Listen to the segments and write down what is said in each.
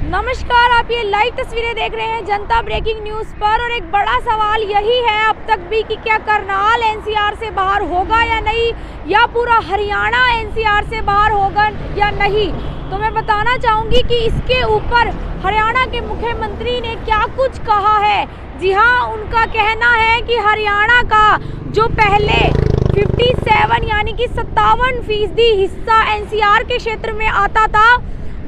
नमस्कार, आप ये लाइव तस्वीरें देख रहे हैं जनता ब्रेकिंग न्यूज़ पर। और एक बड़ा सवाल यही है अब तक भी कि क्या करनाल एनसीआर से बाहर होगा या नहीं, या पूरा हरियाणा एनसीआर से बाहर होगा या नहीं। तो मैं बताना चाहूँगी कि इसके ऊपर हरियाणा के मुख्यमंत्री ने क्या कुछ कहा है। जी हाँ, उनका कहना है कि हरियाणा का जो पहले 57 यानी कि 57% हिस्सा एनसीआर के क्षेत्र में आता था,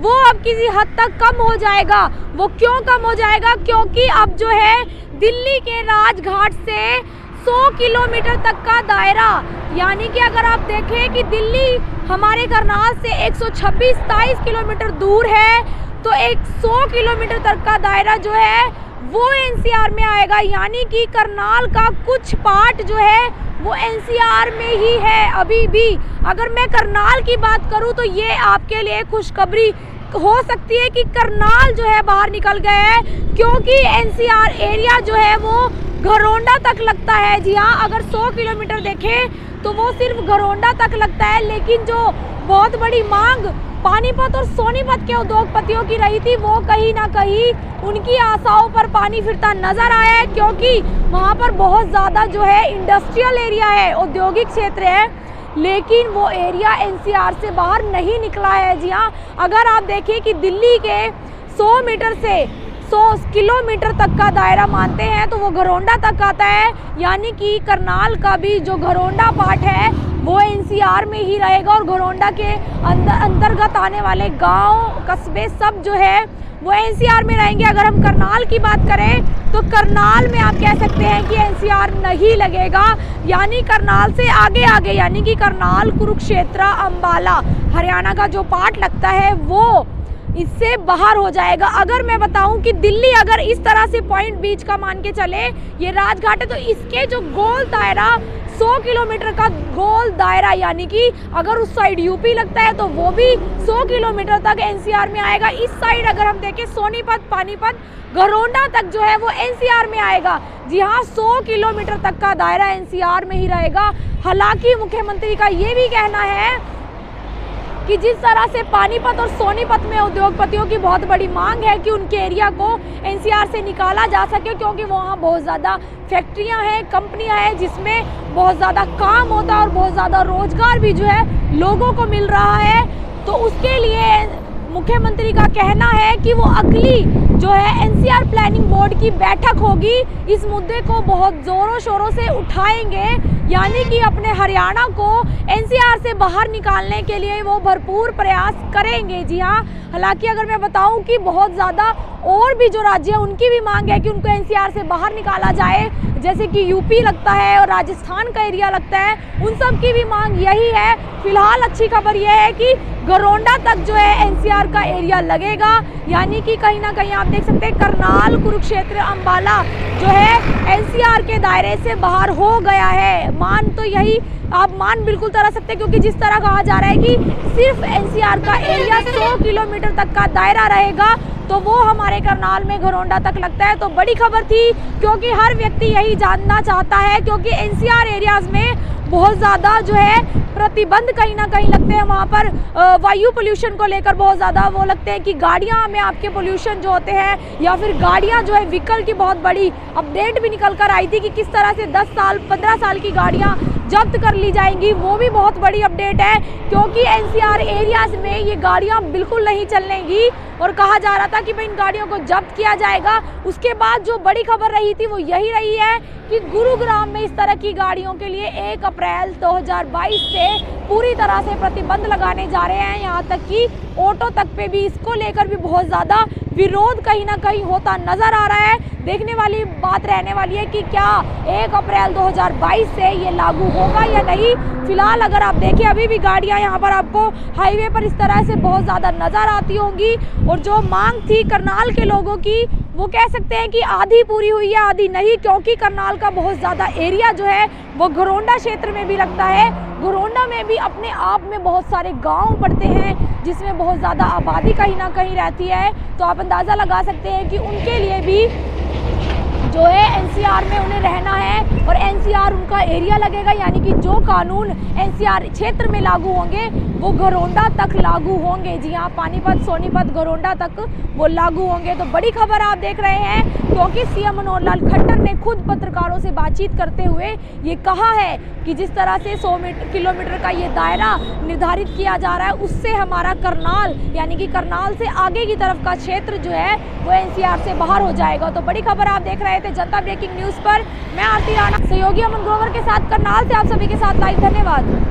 वो अब किसी हद तक कम हो जाएगा। वो क्यों कम हो जाएगा? क्योंकि अब जो है दिल्ली के राजघाट से 100 किलोमीटर तक का दायरा, यानी कि अगर आप देखें कि दिल्ली हमारे करनाल से 126-27 किलोमीटर दूर है, तो 100 किलोमीटर तक का दायरा जो है वो एनसीआर में आएगा। यानी कि करनाल का कुछ पार्ट जो है वो एनसीआर में ही है अभी भी। अगर मैं करनाल की बात करूं तो ये आपके लिए खुशखबरी हो सकती है कि करनाल जो है बाहर निकल गया है, क्योंकि एनसीआर एरिया जो है वो घरोंडा तक लगता है। जी हाँ, अगर 100 किलोमीटर देखें तो वो सिर्फ घरोंडा तक लगता है। लेकिन जो बहुत बड़ी मांग पानीपत और सोनीपत के उद्योगपतियों की रही थी, वो कहीं ना कहीं उनकी आशाओं पर पानी फिरता नजर आया है, क्योंकि वहाँ पर बहुत ज़्यादा जो है इंडस्ट्रियल एरिया है, औद्योगिक क्षेत्र है, लेकिन वो एरिया एनसीआर से बाहर नहीं निकला है। जी हाँ, अगर आप देखें कि दिल्ली के 100 मीटर से 100 किलोमीटर तक का दायरा मानते हैं तो वो घरोंडा तक आता है। यानी कि करनाल का भी जो घरोंडा पार्ट है वो एनसीआर में ही रहेगा, और घरोंडा के अंतर्गत आने वाले गांव कस्बे सब जो है वो एनसीआर में रहेंगे। अगर हम करनाल की बात करें तो करनाल में आप कह सकते हैं कि एनसीआर नहीं लगेगा, यानी करनाल से आगे आगे, यानी कि करनाल, कुरुक्षेत्र, अंबाला, हरियाणा का जो पार्ट लगता है वो इससे बाहर हो जाएगा। अगर मैं बताऊं कि दिल्ली अगर इस तरह से पॉइंट बीच का मान के चले, ये राजघाट है, तो इसके जो गोल दायरा 100 किलोमीटर का गोल दायरा, यानी कि अगर उस साइड यूपी लगता है तो वो भी 100 किलोमीटर तक एनसीआर में आएगा। इस साइड अगर हम देखें सोनीपत, पानीपत, घरोंडा तक जो है वो एनसीआर में आएगा। जी हाँ, 100 किलोमीटर तक का दायरा एनसीआर में ही रहेगा। हालांकि मुख्यमंत्री का ये भी कहना है कि जिस तरह से पानीपत और सोनीपत में उद्योगपतियों की बहुत बड़ी मांग है कि उनके एरिया को एनसीआर से निकाला जा सके, क्योंकि वहाँ बहुत ज़्यादा फैक्ट्रियाँ हैं, कंपनियाँ हैं, जिसमें बहुत ज़्यादा काम होता है और बहुत ज़्यादा रोजगार भी जो है लोगों को मिल रहा है। तो उसके लिए मुख्यमंत्री का कहना है कि वो अगली जो है एनसीआर प्लानिंग बोर्ड की बैठक होगी, इस मुद्दे को बहुत ज़ोरों शोरों से उठाएंगे, यानी कि अपने हरियाणा को एनसीआर से बाहर निकालने के लिए वो भरपूर प्रयास करेंगे। जी हाँ, हालांकि अगर मैं बताऊं कि बहुत ज़्यादा और भी जो राज्य है उनकी भी मांग है कि उनको एनसीआर से बाहर निकाला जाए, जैसे कि यूपी लगता है और राजस्थान का एरिया लगता है, उन सब की भी मांग यही है। फिलहाल अच्छी खबर यह है कि घरोंडा तक जो है एनसीआर का एरिया लगेगा, यानी कि कहीं ना कहीं आप देख सकते हैं करनाल, कुरुक्षेत्र, अंबाला जो है एनसीआर के दायरे से बाहर हो गया है। मान तो यही आप मान बिल्कुल तरह सकते हैं, क्योंकि जिस तरह कहा जा रहा है कि सिर्फ एनसीआर का एरिया 100 किलोमीटर तक का दायरा रहेगा, तो वो हमारे करनाल में घरोंडा तक लगता है। तो बड़ी खबर थी, क्योंकि हर व्यक्ति यही जानना चाहता है, क्योंकि एनसीआर एरियाज में बहुत ज़्यादा जो है प्रतिबंध कहीं ना कहीं लगते हैं। वहाँ पर वायु पोल्यूशन को लेकर बहुत ज़्यादा वो लगते हैं कि गाड़ियाँ में आपके पोल्यूशन जो होते हैं, या फिर गाड़ियाँ जो है व्हीकल की बहुत बड़ी अपडेट भी निकल कर आई थी कि किस तरह से 10 साल 15 साल की गाड़ियाँ जब्त कर ली जाएंगी। वो भी बहुत बड़ी अपडेट है, क्योंकि एनसीआर एरियाज में ये गाड़ियाँ बिल्कुल नहीं चलेंगी, और कहा जा रहा था कि भाई इन गाड़ियों को जब्त किया जाएगा। उसके बाद जो बड़ी खबर रही थी वो यही रही है कि गुरुग्राम में इस तरह की गाड़ियों के लिए 1 अप्रैल 2022 से पूरी तरह से प्रतिबंध लगाने जा रहे हैं। यहाँ तक कि ऑटो तक पे भी इसको लेकर भी बहुत ज़्यादा विरोध कहीं ना कहीं होता नज़र आ रहा है। देखने वाली बात रहने वाली है कि क्या 1 अप्रैल 2022 से ये लागू होगा या नहीं। फिलहाल अगर आप देखें अभी भी गाड़ियाँ यहाँ पर आपको हाईवे पर इस तरह से बहुत ज़्यादा नज़र आती होंगी, और जो मांग थी करनाल के लोगों की वो कह सकते हैं कि आधी पूरी हुई है, आधी नहीं, क्योंकि करनाल का बहुत ज़्यादा एरिया जो है वो घरोंडा क्षेत्र में भी लगता है। घरोंडा में भी अपने आप में बहुत सारे गांव पड़ते हैं, जिसमें बहुत ज़्यादा आबादी कहीं ना कहीं रहती है। तो आप अंदाज़ा लगा सकते हैं कि उनके लिए भी जो है एनसीआर में उन्हें रहना है, और एनसीआर उनका एरिया लगेगा, यानी कि जो कानून एनसीआर क्षेत्र में लागू होंगे वो घरोंडा तक लागू होंगे। जी हाँ, पानीपत, सोनीपत, घरोंडा तक वो लागू होंगे। तो बड़ी खबर आप देख रहे हैं, क्योंकि सीएम मनोहर लाल खट्टर ने खुद पत्रकारों से बातचीत करते हुए ये कहा है कि जिस तरह से 100 किलोमीटर का ये दायरा निर्धारित किया जा रहा है, उससे हमारा करनाल यानी कि करनाल से आगे की तरफ का क्षेत्र जो है वो एनसीआर से बाहर हो जाएगा। तो बड़ी खबर आप देख रहे थे जनता ब्रेकिंग न्यूज़ पर। मैं आरती राणा, सहयोगी अमन ग्रोवर के साथ करनाल से आप सभी के साथ लाइव। धन्यवाद।